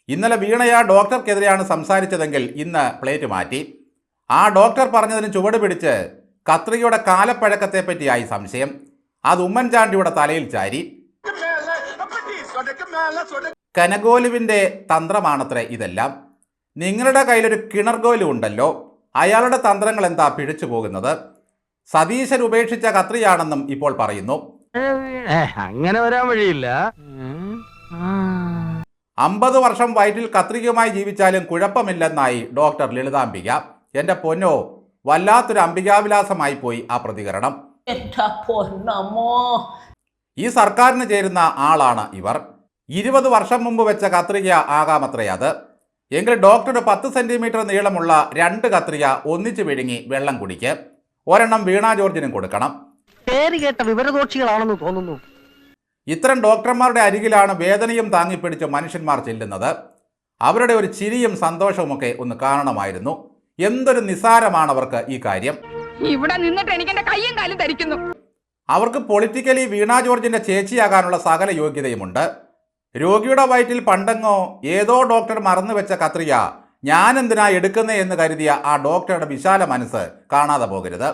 ഇന്നലെ വീണയ ഡോക്ടർക്കെതിരെയാണ് സംസാരിച്ചതെങ്കിൽ ഇന്ന് പ്ലേറ്റ് മാറ്റി. ആ ഡോക്ടർ പറഞ്ഞതിന് ചുവട് പിടിച്ച് കത്രികയുടെ കാലപ്പഴക്കത്തെപ്പറ്റിയായി സംശയം. അത് ഉമ്മൻചാണ്ടിയുടെ തലയിൽ ചാരി. കനഗോലുവിൻ്റെ തന്ത്രമാണത്രേ ഇതെല്ലാം. നിങ്ങളുടെ കയ്യിലൊരു കിണർഗോലു ഉണ്ടല്ലോ, അയാളുടെ തന്ത്രങ്ങൾ എന്താ പിഴച്ചു പോകുന്നത്? സതീശൻ ഉപേക്ഷിച്ച കത്രിയാണെന്നും ഇപ്പോൾ പറയുന്നു. അങ്ങനെ വരാൻ വഴിയില്ല. 50 വർഷം വയറ്റിൽ കത്രികയുമായി ജീവിച്ചാലും കുഴപ്പമില്ലെന്നായി ഡോക്ടർ ലളിതാംബിക. എൻ്റെ പൊന്നോ, വല്ലാത്തൊരു അംബികാവിലാസമായി പോയി ആ പ്രതികരണം. ഈ സർക്കാരിന് ചേരുന്ന ആളാണ് ഇവർ. 20 വർഷം മുമ്പ് വെച്ച കത്രിക ആകാമത്രേ അത്. എങ്കിൽ ഡോക്ടറുടെ 10 സെന്റിമീറ്റർ നീളമുള്ള 2 കത്രിക ഒന്നിച്ചു വിഴുങ്ങി വെള്ളം കുടിക്ക്. ഒരെണ്ണം വീണ ജോർജിനും കൊടുക്കണം. പേര് കേട്ട വിവരദോഷികളാണെന്ന് തോന്നുന്നു. ഇത്തരം ഡോക്ടർമാരുടെ അരികിലാണ് വേദനയും താങ്ങിപ്പിടിച്ച് മനുഷ്യന്മാർ ചെല്ലുന്നത്. അവരുടെ ഒരു ചിരിയും സന്തോഷവുമൊക്കെ ഒന്ന് കാണണമായിരുന്നു. എന്തൊരു നിസാരമാണ് അവർക്ക് ഈ കാര്യം. ഇവിടെ നിന്നിട്ട് എനിക്ക് എന്റെ കയ്യും കാലും ധരിക്കുന്നു. അവർക്ക് പൊളിറ്റിക്കലി വീണ ജോർജിന്റെ ചേച്ചിയാകാനുള്ള സകല യോഗ്യതയുമുണ്ട്. രോഗിയുടെ വയറ്റിൽ പണ്ടെങ്ങോ ഏതോ ഡോക്ടർ മറന്നുവെച്ച കത്രിക ഞാൻ എന്തിനാ എടുക്കുന്നേ എന്ന് കരുതിയ ആ ഡോക്ടറുടെ വിശാല മനസ്സ് കാണാതെ പോകരുത്.